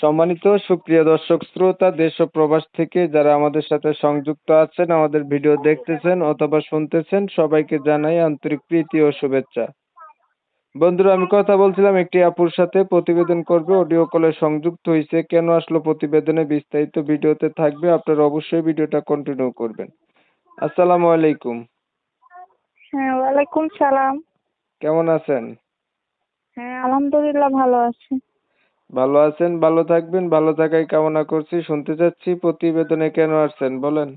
সম্মানিত সুপ্রিয় দর্শক শ্রোতা দেশ ও প্রবাস থেকে যারা আমাদের সাথে সংযুক্ত আছেন, আমাদের ভিডিও দেখতেছেন অথবা শুনতেছেন, সবাইকে জানাই আন্তরিক প্রীতি ও শুভেচ্ছা। বন্ধুরা, আমি কথা বলছিলাম একটি আপুর সাথে, প্রতিবেদন করবে, অডিও কলে সংযুক্ত হয়েছে। কেন আসলো প্রতিবেদনে বিস্তারিত ভিডিওতে থাকবে, আপনারা অবশ্যই ভিডিওটা কন্টিনিউ করবেন। আসসালামু আলাইকুম। হ্যাঁ, ওয়ালাইকুম সালাম। কেমন আছেন? হ্যাঁ, আলহামদুলিল্লাহ ভালো আছি। ভালো আছেন, ভালো থাকবেন, ভালো থাকাই কামনা করছি। শুনতে চাচ্ছি প্রতিবেদনে কেন আসছেন, বলেন।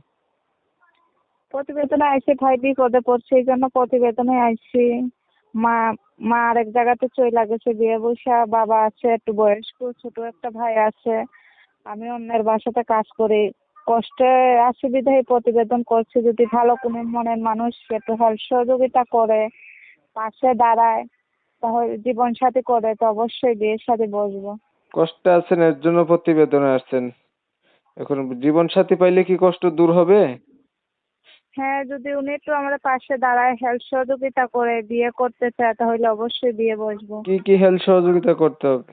প্রতিবেদনে আইসি ভাই বিপদে পড়ছে, এই জন্য প্রতিবেদনে আইসি। মা মা আরেক জায়গাতে চলে গেছে বিয়ে বৈশা, বাবা আছে একটু বয়স্ক, ছোট একটা ভাই আছে। আমি অন্যের বাসাতে কাজ করি, কষ্টে আছি বিধায় প্রতিবেদন করছি। যদি ভালো কোনো মনের মানুষ একটু হেল্প সহযোগিতা করে, পাশে দাঁড়ায়, তাহলে জীবন সাথী করে, তো অবশ্যই বিয়ের সাথে বসবো। কষ্টে আছেন এর জন্য প্রতিবেদনে আসছেন। এখন জীবন সাথী পাইলে কি কষ্ট দূর হবে? হ্যাঁ, যদি উনি একটু আমাদের পাশে দাঁড়ায়, হেল্প সহযোগিতা করে বিয়ে করতে চায়, তাহলে অবশ্যই বিয়ে বসবো। কি কি হেল্প সহযোগিতা করতে হবে?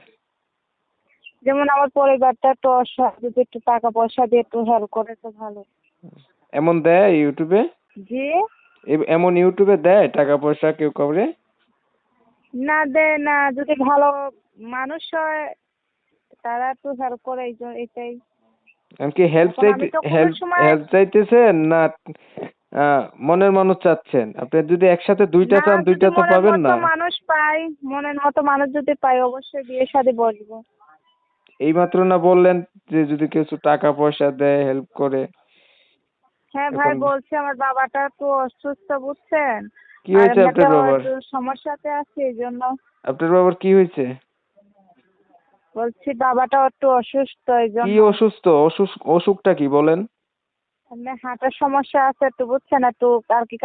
যেমন আমার পরিবারটা একটু অসহায়, যদি একটু টাকা পয়সা দিয়ে একটু হেল্প করে তো ভালো। এমন দেয় ইউটিউবে? জি। এমন ইউটিউবে দেয় টাকা পয়সা কেউ করে? না দেয় না, যদি ভালো মানুষ হয় তারা একটু হেল্প করে, এটাই। এমনকি হেল্প এখন চাইতে আমি তো কোনো হেল্প সময় হেল্প চাইতেছেন না মনের মানুষ চাচ্ছেন? আপনি যদি একসাথে দুইটা না, চান, যদি দুইটা তো মনের পাবেন মতো না। মানুষ পাই, মনের মতো মানুষ যদি পাই, অবশ্যই বিয়ে শাদী বসবো। এইমাত্র না বললেন যে যদি কিছু টাকা পয়সা দেয়, হেল্প করে? হ্যাঁ ভাই, এখন বলছি আমার বাবাটা একটু অসুস্থ, বুঝছেন। কি আর হয়েছে আপনার এমনিতেও বাবার? একটু সমস্যাতে আছে, এই জন্য আপনার বাবার কি হয়েছে? বলছি বাবাটা একটু অসুস্থ, এই কি জন্য। অসুস্থ? অসুখটা কি বলেন? এমনি হাঁটার সমস্যা আছে একটু, বুঝছেন, একটু আর কি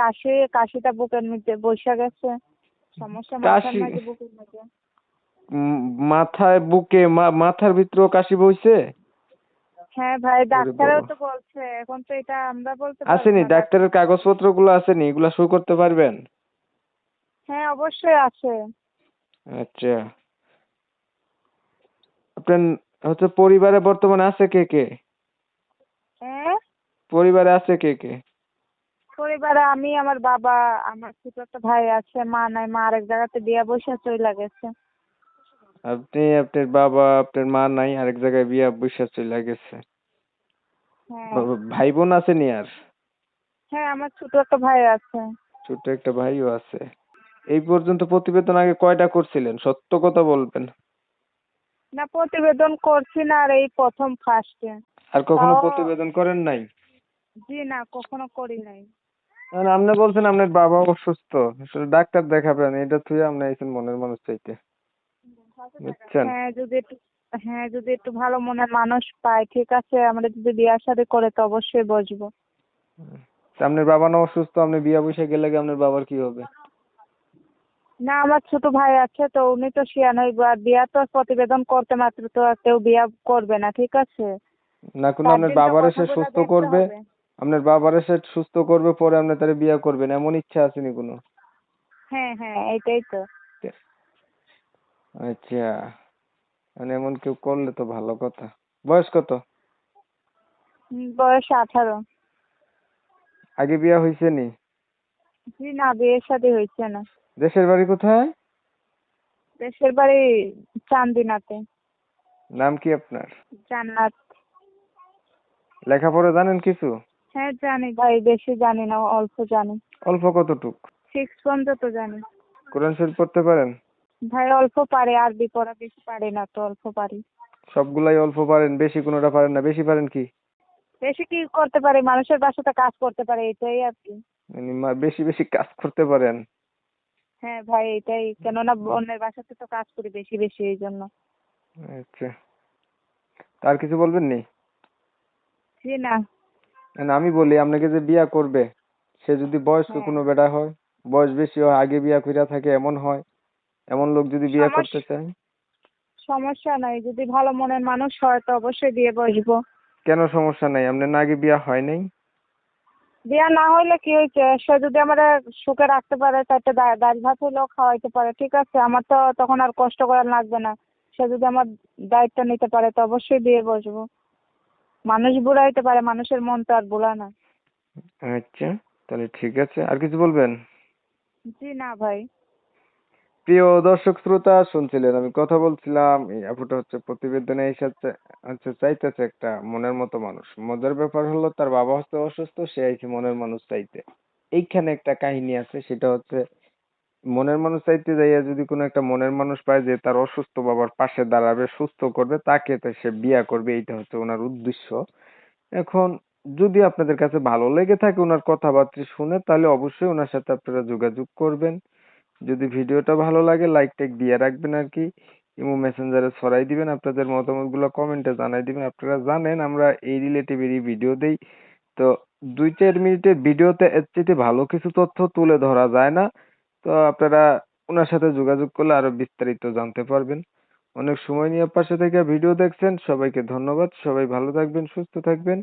কাশিটা বুকের মধ্যে বসে গেছে। সমস্যা মাথার কাশি? মাঝে, বুকের মাঝে। উম, মাথায় বুকে মাথার ভিতরেও কাশি বইছে? হ্যাঁ ভাই, ওরে ডাক্তারও বাবা! তো বলছে, এখন তো এটা আমরা বলতে পারবো আসেনি না, ডাক্তার। ডাক্তারের কাগজপত্র গুলো? আসেনি এগুলা সই করতে পারবেন? হ্যাঁ, অবশ্যই আছে। আচ্ছা। আপনার হচ্ছে পরিবারে বর্তমানে আছে কে কে? হ্যাঁ, পরিবারে আছে কে কে? পরিবারে আমি, আমার বাবা, আমার ছোট একটা ভাই আছে, মা নাই, মা আরেক জায়গাতে বিয়ে বসে চলে গেছে। আপনি, আপনার বাবা, আপনার মা নাই, আরেক জায়গায় বিয়া বইসা চলে গেছে। হ্যাঁ। ভাই বোন আসেনি আর? হ্যাঁ, আমার ছোট একটা ভাই আছে। ছোট একটা ভাইও আছে। এই পর্যন্ত প্রতিবেদন আগে কয়টা করছিলেন, সত্য কথা বলবেন। না, প্রতিবেদন করছি না, আর এই প্রথম ফার্স্টে। আর কখনো তাও প্রতিবেদন করেন নাই? জি না, কখনো করি নাই। আর আপনি বলছেন আপনার বাবা অসুস্থ, আসলে ডাক্তার দেখাবেন, এটা তুই আপনি আইছেন মনের মানুষ চাইতে, বুঝছেন? হ্যাঁ, যদি একটু ভালো মনের মানুষ পাই, ঠিক আছে, আমরা যদি বিয়ে শাদী করে, তো অবশ্যই বসবো। তা আপনার বাবা না অসুস্থ, আপনি বিয়া বসে গেলে কি আপনার বাবার কি হবে? না, আমার ছোট ভাই আছে, তো উনি তো শিয়ান হইব, আর বিয়া তো প্রতিবেদন করতে মাত্র তো আর কেউ বিয়া করবে না, ঠিক আছে। না, কোনো তার আপনার দিনটা বাবার কথা এসে বলে সুস্থ দেখতে করবে, হবে। আপনার বাবার এসে সুস্থ করবে, পরে আপনি তার বিয়া করবেন, এমন ইচ্ছা আসেনি কোনো? হ্যাঁ হ্যাঁ, এইটাই তো। আচ্ছা, মানে এমন কেউ করলে তো ভালো কথা। বয়স কত? বয়স 18। আগে বিয়া হয়েছে নি? জি না, বিয়ে শাদী হয়েছে না। দেশের বাড়ি কোথায়? দেশের বাড়ি চান্দিনাতে। নাম কি আপনার? জান্নাত। লেখাপড়া জানেন কিছু? হ্যাঁ জানি ভাই, বেশি জানি না, অল্প জানি। অল্প কতটুক? 6 পর্যন্ত জানি। কোরআন শরীফ পড়তে পারেন? ভাই অল্প পারে, আরবি পড়া বেশি পারি না, তো অল্প পারি। সবগুলাই অল্প পারেন, বেশি কোনোটা পারেন না? বেশি পারেন কি? বেশি কি করতে পারি, মানুষের বাসাতে কাজ করতে পারি, এটাই আর কি। মানে বেশি বেশি কাজ করতে পারেন? হ্যাঁ ভাই, এটাই, কেননা অন্যের বাসাতে তো কাজ করি বেশি বেশি, এই জন্য। আচ্ছা, তার কিছু বলবেন নি? জি না। না, আমি বলি আপনাকে যে বিয়া করবে, সে যদি বয়স্ক হ্যাঁ, কোনো বেটা হয়, বয়স বেশি হয়, আগে বিয়া কইরা থাকে, এমন হয়, এমন লোক যদি বিয়া করতে সমস্যা চায়? সমস্যা নাই, যদি ভালো মনের মানুষ হয়, তো অবশ্যই বিয়ে বসবো। কেন সমস্যা নাই? আপনার না আগে বিয়া হয় নাই? বিয়া না হইলে কি হয়েছে, সে যদি আমার সুখে রাখতে পারে, তাতে ডাল ভাত হইলেও খাওয়াইতে পারে, ঠিক আছে, আমার তো তখন আর কষ্ট করা লাগবে না। সে যদি আমার দায়িত্ব নিতে পারে তো অবশ্যই বিয়ে বসবো। মানুষ বুড়াইতে পারে, মানুষের মন তো আর বুড়া না। আচ্ছা, তাহলে ঠিক আছে। আর কিছু বলবেন? জি না ভাই। প্রিয় দর্শক শ্রোতা, শুনছিলেন আমি কথা বলছিলাম, এই আপুটা হচ্ছে প্রতিবেদনে এসেছে, আচ্ছা চাইতেছে একটা মনের মতো মানুষ। মজার ব্যাপার হলো তার বাবা হচ্ছে অসুস্থ, সে আইছে মনের মানুষ চাইতে। এইখানে একটা কাহিনী আছে, সেটা হচ্ছে মনের মানুষ চাইতে যাইয়া যদি কোনো একটা মনের মানুষ পায় যে তার অসুস্থ বাবার পাশে দাঁড়াবে, সুস্থ করবে, তাকে তো সে বিয়া করবে, এইটা হচ্ছে ওনার উদ্দেশ্য। এখন যদি আপনাদের কাছে ভালো লেগে থাকে ওনার কথাবার্তা শুনে, তাহলে অবশ্যই ওনার সাথে আপনারা যোগাযোগ করবেন। যদি ভিডিওটা ভালো লাগে লাইক টাইক দিয়ে রাখবেন আর কি। ইমো মেসেঞ্জারে ছড়াই দিবেন, আপনাদের মতামতগুলো কমেন্টে জানাই দিবেন। আপনারা জানেন আমরা এই রিলেটিভেরই ভিডিও দেই। তো 2-4 মিনিটের ভিডিওতে এর চাইতে ভালো কিছু তথ্য তুলে ধরা যায় না। তো আপনারা ওনার সাথে যোগাযোগ করলে আরো বিস্তারিত জানতে পারবেন। অনেক সময় নিয়ে পাশে থেকে ভিডিও দেখছেন, সবাইকে ধন্যবাদ। সবাই ভালো থাকবেন, সুস্থ থাকবেন।